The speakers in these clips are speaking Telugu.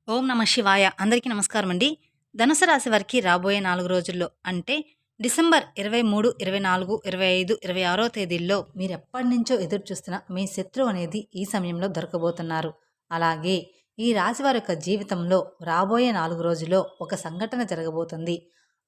ఓం నమ శివాయ. అందరికీ నమస్కారం అండి. ధనుసు రాశి వారికి రాబోయే 4 రోజుల్లో అంటే డిసెంబర్ 23, 24, 25, 26 తేదీల్లో మీరెప్పటినుంచో ఎదురు చూస్తున్న మీ శత్రువు అనేది ఈ సమయంలో దొరకబోతున్నారు. అలాగే ఈ రాశి వారి యొక్క జీవితంలో రాబోయే 4 రోజుల్లో ఒక సంఘటన జరగబోతుంది.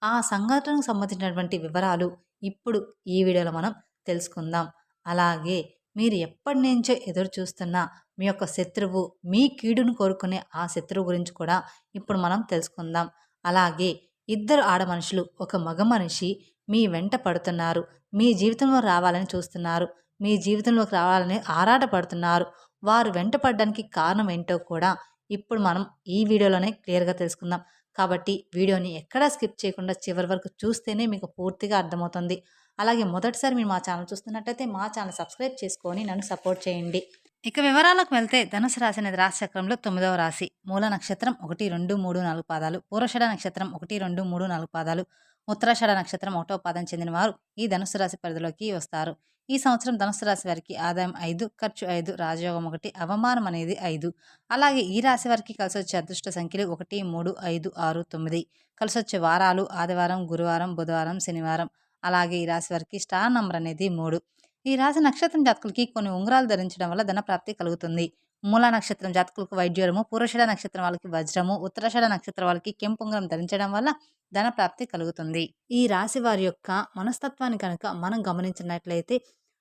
ఆ సంఘటనకు సంబంధించినటువంటి వివరాలు ఇప్పుడు ఈ వీడియోలో మనం తెలుసుకుందాం. అలాగే మీరు ఎప్పటినుంచో ఎదురు చూస్తున్న మీ యొక్క శత్రువు, మీ కీడును కోరుకునే ఆ శత్రువు గురించి కూడా ఇప్పుడు మనం తెలుసుకుందాం. అలాగే ఇద్దరు ఆడ మనుషులు, ఒక మగ మనిషి మీ వెంట పడుతున్నారు. మీ జీవితంలో రావాలని చూస్తున్నారు. మీ జీవితంలోకి రావాలని ఆరాటపడుతున్నారు. వారు వెంట పడడానికి కారణం ఏంటో కూడా ఇప్పుడు మనం ఈ వీడియోలోనే క్లియర్‌గా తెలుసుకుందాం. కాబట్టి వీడియోని ఎక్కడా స్కిప్ చేయకుండా చివరి వరకు చూస్తేనే మీకు పూర్తిగా అర్థమవుతుంది. అలాగే మొదటిసారి మీరు మా ఛానల్ చూస్తున్నట్టయితే మా ఛానల్ సబ్స్క్రైబ్ చేసుకొని నన్ను సపోర్ట్ చేయండి. ఇక వివరాలకు వెళ్తే ధనుసు రాశి అనేది రాశి చక్రంలో 9వ రాశి. మూల నక్షత్రం 1, 2, 3, 4 పాదాలు, పూర్వషాఢ నక్షత్రం 1, 2, 3, 4 పాదాలు, ఉత్తరాషాఢ నక్షత్రం 1వ పాదం చెందిన వారు ఈ ధనుసు రాశి పరిధిలోకి వస్తారు. ఈ సంవత్సరం ధనుసు రాశి వారికి ఆదాయం 5, ఖర్చు 5, రాజయోగం 1, అవమానం అనేది 5. అలాగే ఈ రాశి వారికి కలిసొచ్చే అదృష్ట సంఖ్యలు 1, 3, 5, 6, 9. కలిసొచ్చే వారాలు ఆదివారం, గురువారం, బుధవారం, శనివారం. అలాగే ఈ రాశి వారికి స్టార్ నంబర్ అనేది 3. ఈ రాశి నక్షత్రం జాతకులకి కొన్ని ఉంగరాలు ధరించడం వల్ల ధనప్రాప్తి కలుగుతుంది. మూలా నక్షత్రం జాతకులకు వైద్యరము, పూర్వషాఢ నక్షత్రం వాళ్ళకి వజ్రము, ఉత్తరాషాఢ నక్షత్రం వాళ్ళకి కెంపు ఉంగరం ధరించడం వల్ల ధనప్రాప్తి కలుగుతుంది. ఈ రాశి వారి యొక్క మనస్తత్వాన్ని కనుక మనం గమనించినట్లయితే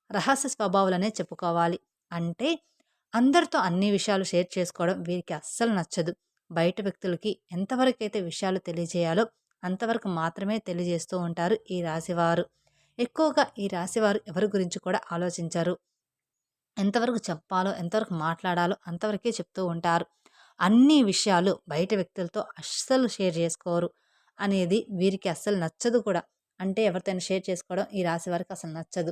రహస్య స్వభావాలనే చెప్పుకోవాలి. అంటే అందరితో అన్ని విషయాలు షేర్ చేసుకోవడం వీరికి అస్సలు నచ్చదు. బయట వ్యక్తులకి ఎంతవరకైతే విషయాలు తెలియజేయాలో అంతవరకు మాత్రమే తెలియజేస్తూ ఉంటారు ఈ రాశివారు. ఎక్కువగా ఈ రాశివారు ఎవరి గురించి కూడా ఆలోచించరు. ఎంతవరకు చెప్పాలో, ఎంతవరకు మాట్లాడాలో అంతవరకే చెప్తూ ఉంటారు. అన్ని విషయాలు బయట వ్యక్తులతో అస్సలు షేర్ చేసుకోరు అనేది వీరికి అస్సలు నచ్చదు కూడా. అంటే ఎవరితోనైనా షేర్ చేసుకోవడం ఈ రాశి వారికి అసలు నచ్చదు.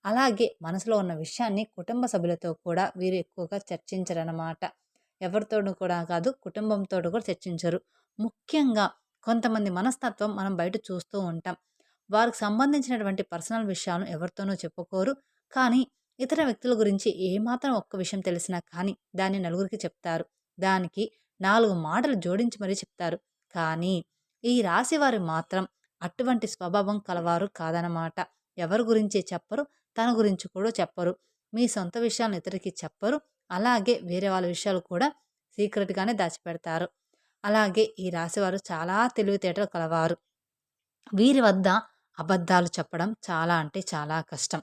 అలాగే మనసులో ఉన్న విషయాన్ని కుటుంబ సభ్యులతో కూడా వీరు ఎక్కువగా చర్చించరన్నమాట. ఎవరితోనూ కూడా కాదు, కుటుంబంతో కూడా చర్చించరు. ముఖ్యంగా కొంతమంది మనస్తత్వం మనం బయట చూస్తూ ఉంటాం. వారికి సంబంధించినటువంటి పర్సనల్ విషయాలను ఎవరితోనూ చెప్పుకోరు. కానీ ఇతర వ్యక్తుల గురించి ఏమాత్రం ఒక్క విషయం తెలిసినా కానీ దాన్ని నలుగురికి చెప్తారు. దానికి 4 మాటలు జోడించి మరీ చెప్తారు. కానీ ఈ రాశివారు మాత్రం అటువంటి స్వభావం కలవారు కాదనమాట. ఎవరి గురించి చెప్పరు, తన గురించి కూడా చెప్పరు. మీ సొంత విషయాలను ఇతరులకి చెప్పరు. అలాగే వేరే వాళ్ళ విషయాలు కూడా సీక్రెట్‌గానే దాచిపెడతారు. అలాగే ఈ రాశివారు చాలా తెలివితేటలు కలవారు. వీరి వద్ద అబద్ధాలు చెప్పడం చాలా అంటే చాలా కష్టం.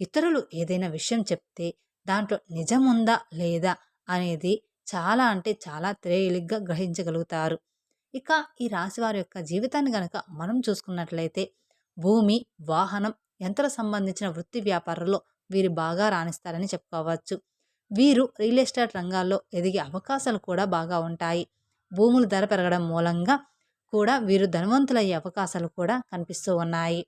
ఇతరులు ఏదైనా విషయం చెప్తే దాంట్లో నిజముందా లేదా అనేది చాలా అంటే చాలా తేలిగ్గా గ్రహించగలుగుతారు. ఇక ఈ రాశివారి యొక్క జీవితాన్ని గనక మనం చూసుకున్నట్లయితే భూమి, వాహనం, యంత్ర సంబంధించిన వృత్తి వ్యాపారాల్లో వీరు బాగా రాణిస్తారని చెప్పుకోవచ్చు. వీరు రియల్ ఎస్టేట్ రంగాల్లో ఎదిగే అవకాశాలు కూడా బాగా ఉంటాయి. భూముల ధర పెరగడం మూలంగా కూడా వీరు ధనవంతులయ్యే అవకాశాలు కూడా కనిపిస్తూ ఉన్నాయి.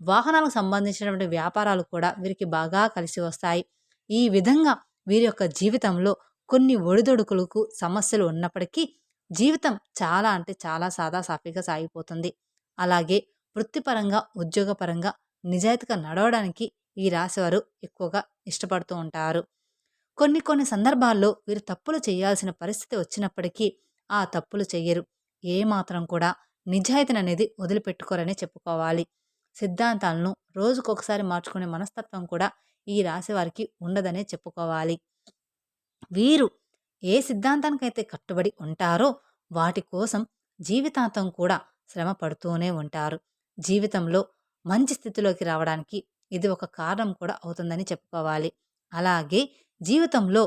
వాహనాలకు సంబంధించినటువంటి వ్యాపారాలు కూడా వీరికి బాగా కలిసి వస్తాయి. ఈ విధంగా వీరి యొక్క జీవితంలో కొన్ని ఒడిదొడుకులకు సమస్యలు ఉన్నప్పటికీ జీవితం చాలా అంటే చాలా సాదాసాఫీగా సాగిపోతుంది. అలాగే వృత్తిపరంగా, ఉద్యోగపరంగా నిజాయితీగా నడవడానికి ఈ రాశివారు ఎక్కువగా ఇష్టపడుతూ ఉంటారు. కొన్ని కొన్ని సందర్భాల్లో వీరు తప్పులు చేయాల్సిన పరిస్థితి వచ్చినప్పటికీ ఆ తప్పులు చెయ్యరు. ఏమాత్రం కూడా నిజాయితీని అనేది వదిలిపెట్టుకోరనే చెప్పుకోవాలి. సిద్ధాంతాలను రోజుకొకసారి మార్చుకునే మనస్తత్వం కూడా ఈ రాశి వారికి ఉండదనే చెప్పుకోవాలి. వీరు ఏ సిద్ధాంతానికైతే కట్టుబడి ఉంటారో వాటి కోసం జీవితాంతం కూడా శ్రమ పడుతూనే ఉంటారు. జీవితంలో మంచి స్థితిలోకి రావడానికి ఇది ఒక కారణం కూడా అవుతుందని చెప్పుకోవాలి. అలాగే జీవితంలో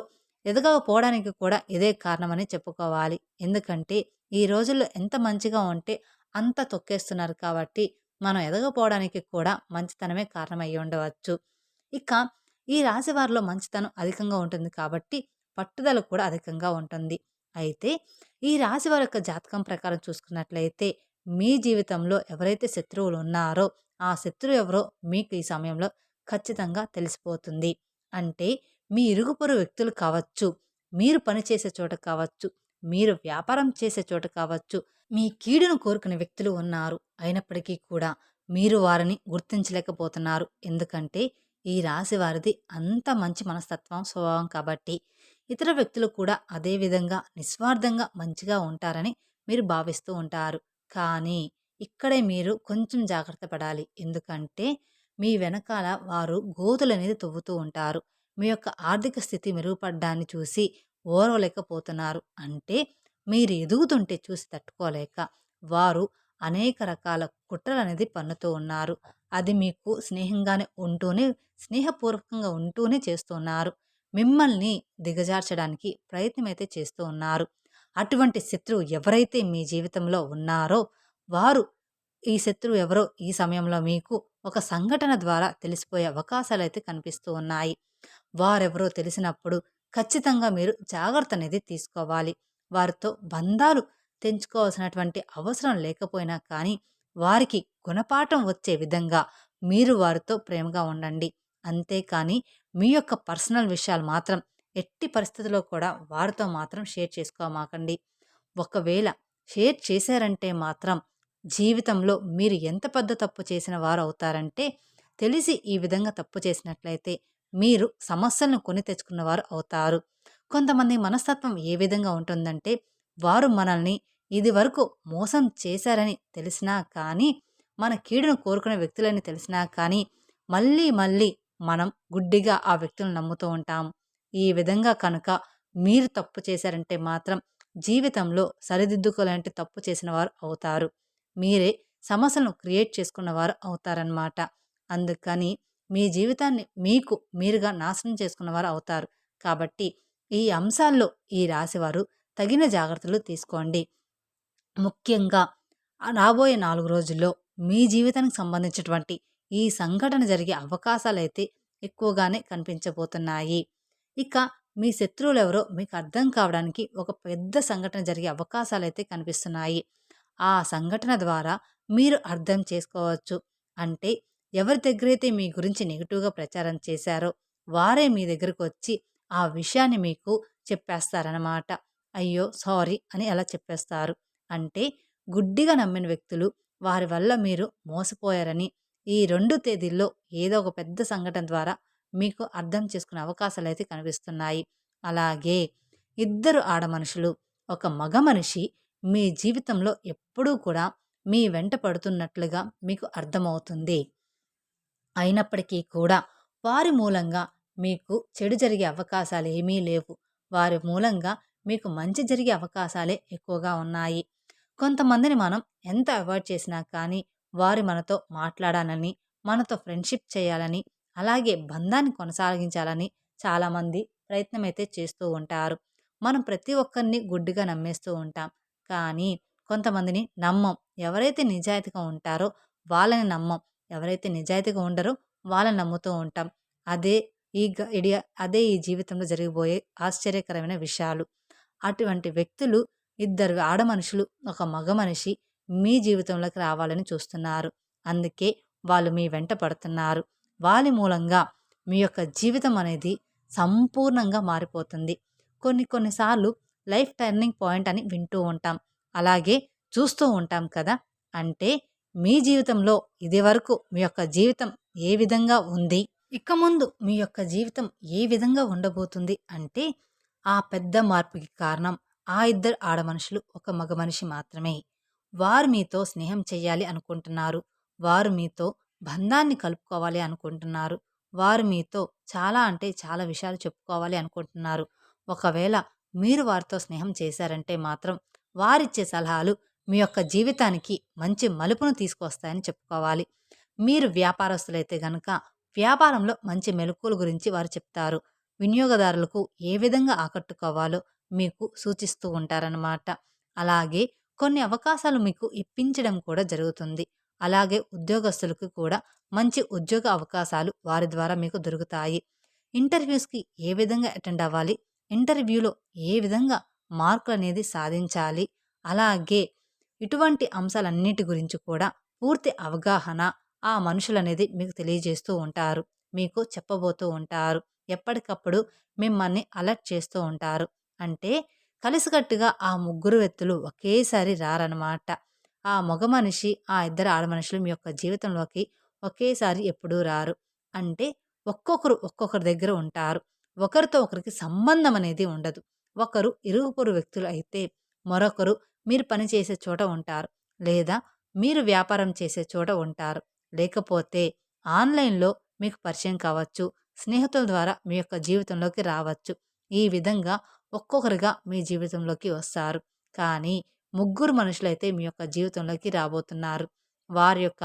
ఎదగకపోవడానికి కూడా ఇదే కారణమని చెప్పుకోవాలి. ఎందుకంటే ఈ రోజుల్లో ఎంత మంచిగా ఉంటే అంత తొక్కేస్తున్నారు కాబట్టి మనం ఎదగపోవడానికి కూడా మంచితనమే కారణమై ఉండవచ్చు. ఇక ఈ రాశి వారిలో మంచితనం అధికంగా ఉంటుంది కాబట్టి పట్టుదల కూడా అధికంగా ఉంటుంది. అయితే ఈ రాశి వారి యొక్క జాతకం ప్రకారం చూసుకున్నట్లయితే మీ జీవితంలో ఎవరైతే శత్రువులు ఉన్నారో ఆ శత్రువు ఎవరో మీకు ఈ సమయంలో ఖచ్చితంగా తెలిసిపోతుంది. అంటే మీ ఇరుగు పొరుగు వ్యక్తులు కావచ్చు, మీరు పనిచేసే చోట కావచ్చు, మీరు వ్యాపారం చేసే చోట కావచ్చు, మీ కీడును కోరుకునే వ్యక్తులు ఉన్నారు. అయినప్పటికీ కూడా మీరు వారిని గుర్తించలేకపోతున్నారు. ఎందుకంటే ఈ రాశి వారిది అంత మంచి మనస్తత్వం, స్వభావం కాబట్టి. ఇతర వ్యక్తులు కూడా అదే విధంగా నిస్వార్థంగా మంచిగా ఉంటారని మీరు భావిస్తూ ఉంటారు. కానీ ఇక్కడే మీరు కొంచెం జాగ్రత్త పడాలి. ఎందుకంటే మీ వెనకాల వారు గోతులనేది తవ్వుతూ ఉంటారు. మీ యొక్క ఆర్థిక స్థితి మెరుగుపడ్డాన్ని చూసి ఓర్వలేకపోతున్నారు. అంటే మీరు ఎదుగుతుంటే చూసి తట్టుకోలేక వారు అనేక రకాల కుట్రలనేది పన్నుతూ ఉన్నారు. అది మీకు స్నేహపూర్వకంగా ఉంటూనే చేస్తున్నారు. మిమ్మల్ని దిగజార్చడానికి ప్రయత్నమైతే చేస్తూ ఉన్నారు. అటువంటి శత్రువు ఎవరైతే మీ జీవితంలో ఉన్నారో వారు ఈ శత్రువు ఎవరో ఈ సమయంలో మీకు ఒక సంఘటన ద్వారా తెలిసిపోయే అవకాశాలైతే కనిపిస్తూ ఉన్నాయి. వారెవరో తెలిసినప్పుడు ఖచ్చితంగా మీరు జాగ్రత్త అనేది తీసుకోవాలి. వారితో బంధాలు తెంచుకోవాల్సినటువంటి అవసరం లేకపోయినా కానీ వారికి గుణపాఠం వచ్చే విధంగా మీరు వారితో ప్రేమగా ఉండండి. అంతేకాని మీ యొక్క పర్సనల్ విషయాలు మాత్రం ఎట్టి పరిస్థితిలో కూడా వారితో మాత్రం షేర్ చేసుకోమాకండి. ఒకవేళ షేర్ చేశారంటే మాత్రం జీవితంలో మీరు ఎంత పెద్ద తప్పు చేసిన వారు అవుతారంటే తెలిసి ఈ విధంగా తప్పు చేసినట్లయితే మీరు సమస్యలను కొని తెచ్చుకున్నవారు అవుతారు. కొంతమంది మనస్తత్వం ఏ విధంగా ఉంటుందంటే వారు మనల్ని ఇది వరకు మోసం చేశారని తెలిసినా కానీ మన కీడును కోరుకునే వ్యక్తులని తెలిసినా కానీ మళ్ళీ మళ్ళీ మనం గుడ్డిగా ఆ వ్యక్తులను నమ్ముతూ ఉంటాం. ఈ విధంగా కనుక మీరు తప్పు చేశారంటే మాత్రం జీవితంలో సరిదిద్దుకోలేంటి తప్పు చేసిన వారు అవుతారు. మీరే సమస్యలను క్రియేట్ చేసుకున్నవారు అవుతారనమాట. అందుకని మీ జీవితాన్ని మీకు మీరుగా నాశనం చేసుకున్నవారు అవుతారు. కాబట్టి ఈ అంశాల్లో ఈ రాశివారు తగిన జాగ్రత్తలు తీసుకోండి. ముఖ్యంగా రాబోయే 4 రోజుల్లో మీ జీవితానికి సంబంధించినటువంటి ఈ సంఘటన జరిగే అవకాశాలైతే ఎక్కువగానే కనిపించబోతున్నాయి. ఇక మీ శత్రువులెవరో మీకు అర్థం కావడానికి ఒక పెద్ద సంఘటన జరిగే అవకాశాలైతే కనిపిస్తున్నాయి. ఆ సంఘటన ద్వారా మీరు అర్థం చేసుకోవచ్చు. అంటే ఎవరి దగ్గరైతే మీ గురించి నెగెటివ్‌గా ప్రచారం చేశారో వారే మీ దగ్గరకొచ్చి ఆ విషయాన్ని మీకు చెప్పేస్తారనమాట. అయ్యో! సారీ అని అలా చెప్పేస్తారు. అంటే గుడ్డిగా నమ్మిన వ్యక్తులు వారి వల్ల మీరు మోసపోయారని ఈ 2 తేదీల్లో ఏదో ఒక పెద్ద సంఘటన ద్వారా మీకు అర్థం చేసుకునే అవకాశాలైతే కనిపిస్తున్నాయి. అలాగే ఇద్దరు ఆడమనుషులు, ఒక మగ మనిషి మీ జీవితంలో ఎప్పుడూ కూడా మీ వెంట పడుతున్నట్లుగా మీకు అర్థమవుతుంది. అయినప్పటికీ కూడా వారి మూలంగా మీకు చెడు జరిగే అవకాశాలేమీ లేవు. వారి మూలంగా మీకు మంచి జరిగే అవకాశాలే ఎక్కువగా ఉన్నాయి. కొంతమందిని మనం ఎంత అవాయిడ్ చేసినా కానీ వారు మనతో మాట్లాడాలని, మనతో ఫ్రెండ్‌షిప్ చేయాలని, అలాగే బంధాన్ని కొనసాగించాలని చాలామంది ప్రయత్నమైతే చేస్తూ ఉంటారు. మనం ప్రతి ఒక్కరిని గుడ్డిగా నమ్మేస్తూ ఉంటాం. కానీ కొంతమందిని నమ్మం. ఎవరైతే నిజాయితీగా ఉంటారో వాళ్ళని నమ్మం. ఎవరైతే నిజాయితీగా ఉండరో వాళ్ళని నమ్ముతూ ఉంటాం. అదే అదే ఈ జీవితంలో జరిగిపోయే ఆశ్చర్యకరమైన విషయాలు. అటువంటి వ్యక్తులు ఇద్దరు ఆడమనుషులు, ఒక మగ మనిషి మీ జీవితంలోకి రావాలని చూస్తున్నారు. అందుకే వాళ్ళు మీ వెంట పడుతున్నారు. వాళ్ళ మూలంగా మీ యొక్క జీవితం అనేది సంపూర్ణంగా మారిపోతుంది. కొన్ని సార్లు లైఫ్ టర్నింగ్ పాయింట్ అని వింటూ ఉంటాం. అలాగే చూస్తూ ఉంటాం కదా! అంటే మీ జీవితంలో ఇదివరకు మీ యొక్క జీవితం ఏ విధంగా ఉంది? ఇక ముందు మీ యొక్క జీవితం ఏ విధంగా ఉండబోతుంది అంటే ఆ పెద్ద మార్పుకి కారణం ఆ ఇద్దరు ఆడమనుషులు, ఒక మగ మనిషి మాత్రమే. వారు మీతో స్నేహం చేయాలి అనుకుంటున్నారు. వారు మీతో బంధాన్ని కలుపుకోవాలి అనుకుంటున్నారు. వారు మీతో చాలా అంటే చాలా విషయాలు చెప్పుకోవాలి అనుకుంటున్నారు. ఒకవేళ మీరు వారితో స్నేహం చేశారంటే మాత్రం వారిచ్చే సలహాలు మీ యొక్క జీవితానికి మంచి మలుపును తీసుకొస్తాయని చెప్పుకోవాలి. మీరు వ్యాపారస్తులైతే గనక వ్యాపారంలో మంచి మెళకువల గురించి వారు చెప్తారు. వినియోగదారులకు ఏ విధంగా ఆకట్టుకోవాలో మీకు సూచిస్తూ ఉంటారనమాట. అలాగే కొన్ని అవకాశాలు మీకు ఇప్పించడం కూడా జరుగుతుంది. అలాగే ఉద్యోగస్తులకు కూడా మంచి ఉద్యోగ అవకాశాలు వారి ద్వారా మీకు దొరుకుతాయి. ఇంటర్వ్యూస్‌కి ఏ విధంగా అటెండ్ అవ్వాలి? ఇంటర్వ్యూలో ఏ విధంగా మార్కులనేది సాధించాలి? అలాగే ఇటువంటి అంశాలన్నిటి గురించి కూడా పూర్తి అవగాహన ఆ మనుషులనేది మీకు తెలియజేస్తూ ఉంటారు. మీకు చెప్పబోతూ ఉంటారు. ఎప్పటికప్పుడు మిమ్మల్ని అలర్ట్ చేస్తూ ఉంటారు. అంటే కలిసికట్టుగా ఆ ముగ్గురు వ్యక్తులు ఒకేసారి రారనమాట. ఆ మగ మనిషి, ఆ ఇద్దరు ఆడమనుషులు మీ యొక్క జీవితంలోకి ఒకేసారి ఎప్పుడూ రారు. అంటే ఒక్కొక్కరు ఒక్కొక్కరి దగ్గర ఉంటారు. ఒకరితో ఒకరికి సంబంధం అనేది ఉండదు. ఒకరు ఇరుగు పొరుగు వ్యక్తులు అయితే మరొకరు మీరు పనిచేసే చోట ఉంటారు. లేదా మీరు వ్యాపారం చేసే చోట ఉంటారు. లేకపోతే ఆన్‌లైన్‌లో మీకు పరిచయం కావచ్చు. స్నేహితుల ద్వారా మీ యొక్క జీవితంలోకి రావచ్చు. ఈ విధంగా ఒక్కొక్కరిగా మీ జీవితంలోకి వస్తారు. కానీ ముగ్గురు మనుషులైతే మీ యొక్క జీవితంలోకి రాబోతున్నారు. వారి యొక్క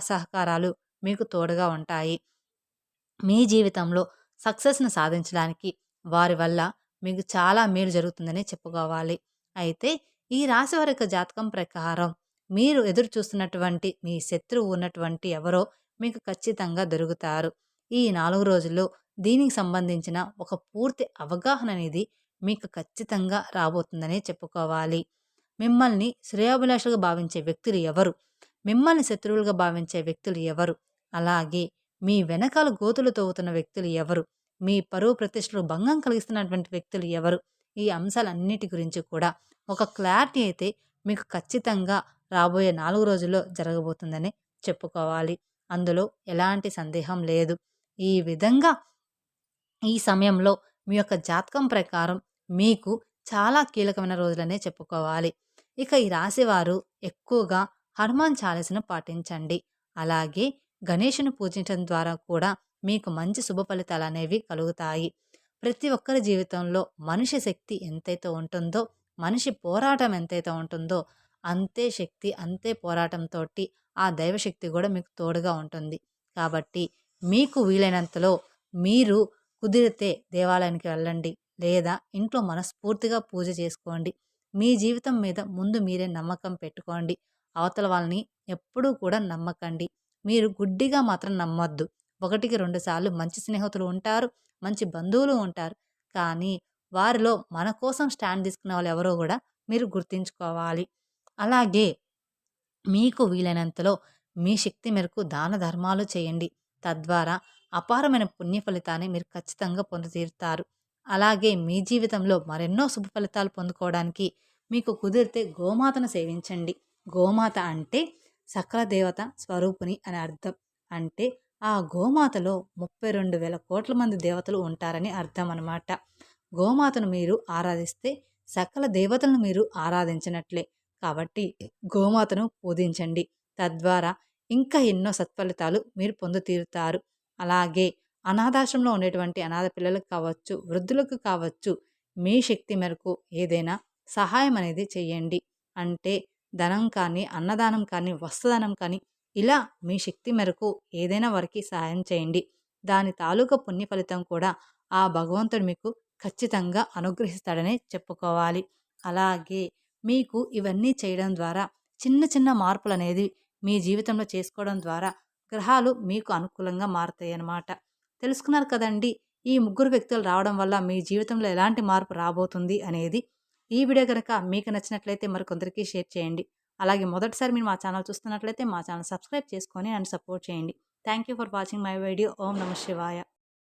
సహకారాలు మీకు తోడుగా ఉంటాయి. మీ జీవితంలో సక్సెస్‌ని సాధించడానికి వారి వల్ల మీకు చాలా మేలు జరుగుతుందనే చెప్పుకోవాలి. అయితే ఈ రాశి వారి యొక్క జాతకం ప్రకారం మీరు ఎదురు చూస్తున్నటువంటి మీ శత్రువు ఉన్నటువంటి ఎవరో మీకు ఖచ్చితంగా దొరుకుతారు. ఈ 4 రోజుల్లో దీనికి సంబంధించిన ఒక పూర్తి అవగాహన అనేది మీకు ఖచ్చితంగా రాబోతుందనే చెప్పుకోవాలి. మిమ్మల్ని శ్రేయోభిలాషులుగా భావించే వ్యక్తులు ఎవరు? మిమ్మల్ని శత్రువులుగా భావించే వ్యక్తులు ఎవరు? అలాగే మీ వెనకాల గోతులు తవ్వుతున్న వ్యక్తులు ఎవరు? మీ పరువు ప్రతిష్టలు భంగం కలిగిస్తున్నటువంటి వ్యక్తులు ఎవరు? ఈ అంశాలన్నిటి గురించి కూడా ఒక క్లారిటీ అయితే మీకు ఖచ్చితంగా రాబోయే 4 రోజుల్లో జరగబోతుందని చెప్పుకోవాలి. అందులో ఎలాంటి సందేహం లేదు. ఈ విధంగా ఈ సమయంలో మీ యొక్క జాతకం ప్రకారం మీకు చాలా కీలకమైన రోజులనే చెప్పుకోవాలి. ఇక ఈ రాశివారు ఎక్కువగా హనుమాన్ చాలీసాను పాటించండి. అలాగే గణేషుని పూజించడం ద్వారా కూడా మీకు మంచి శుభ ఫలితాలనేవి కలుగుతాయి. ప్రతి ఒక్కరి జీవితంలో మనిషి శక్తి ఎంతైతే ఉంటుందో, మనిషి పోరాటం ఎంతైతే ఉంటుందో, అంతే శక్తి, అంతే పోరాటంతోటి ఆ దైవశక్తి కూడా మీకు తోడుగా ఉంటుంది. కాబట్టి మీకు వీలైనంతలో మీరు కుదిరితే దేవాలయానికి వెళ్ళండి. లేదా ఇంట్లో మనస్ఫూర్తిగా పూజ చేసుకోండి. మీ జీవితం మీద ముందు మీరే నమ్మకం పెట్టుకోండి. అవతల వాళ్ళని ఎప్పుడూ కూడా నమ్మకండి. మీరు గుడ్డిగా మాత్రం నమ్మొద్దు. 1కి 2 సార్లు మంచి స్నేహితులు ఉంటారు. మంచి బంధువులు ఉంటారు. కానీ వారిలో మన కోసం స్టాండ్ తీసుకునే వాళ్ళు ఎవరో గూడా మీరు గుర్తుంచుకోవాలి. అలాగే మీకు వీలైనంతలో మీ శక్తి మేరకు దాన ధర్మాలు చేయండి. తద్వారా అపారమైన పుణ్య ఫలితాన్ని మీరు ఖచ్చితంగా పొందుతీరుతారు. అలాగే మీ జీవితంలో మరెన్నో శుభ ఫలితాలు పొందుకోవడానికి మీకు కుదిరితే గోమాతను సేవించండి. గోమాత అంటే సకల దేవత స్వరూపిణి అని అర్థం. అంటే ఆ గోమాతలో 32,000 కోట్ల మంది దేవతలు ఉంటారని అర్థం అన్నమాట. గోమాతను మీరు ఆరాధిస్తే సకల దేవతలను మీరు ఆరాధించినట్లే. కాబట్టి గోమాతను పూజించండి. తద్వారా ఇంకా ఎన్నో సత్ఫలితాలు మీరు పొందుతీరుతారు. అలాగే అనాథాశ్రమంలో ఉండేటువంటి అనాథ పిల్లలకు కావచ్చు, వృద్ధులకు కావచ్చు, మీ శక్తి మేరకు ఏదైనా సహాయం అనేది చేయండి. అంటే ధనం కానీ, అన్నదానం కానీ, వస్త్రదానం కానీ ఇలా మీ శక్తి మేరకు ఏదైనా వారికి సహాయం చేయండి. దాని తాలూకా పుణ్య ఫలితం కూడా ఆ భగవంతుడు మీకు ఖచ్చితంగా అనుగ్రహిస్తాడనే చెప్పుకోవాలి. అలాగే మీకు ఇవన్నీ చేయడం ద్వారా చిన్న చిన్న మార్పులనేది మీ జీవితంలో చేసుకోవడం ద్వారా గ్రహాలు మీకు అనుకూలంగా మారతాయన్నమాట. తెలుసుకున్నారు కదండీ! ఈ ముగ్గురు వ్యక్తులు రావడం వల్ల మీ జీవితంలో ఎలాంటి మార్పు రాబోతుంది అనేది. ఈ వీడియో గనక మీకు నచ్చినట్లయితే మరికొందరికి షేర్ చేయండి. అలాగే మొదటిసారి మీరు మా ఛానల్ చూస్తున్నట్లయితే మా ఛానల్ సబ్స్క్రైబ్ చేసుకొని నన్ను సపోర్ట్ చేయండి. Thank you for watching my video. ఓం నమః శివాయ.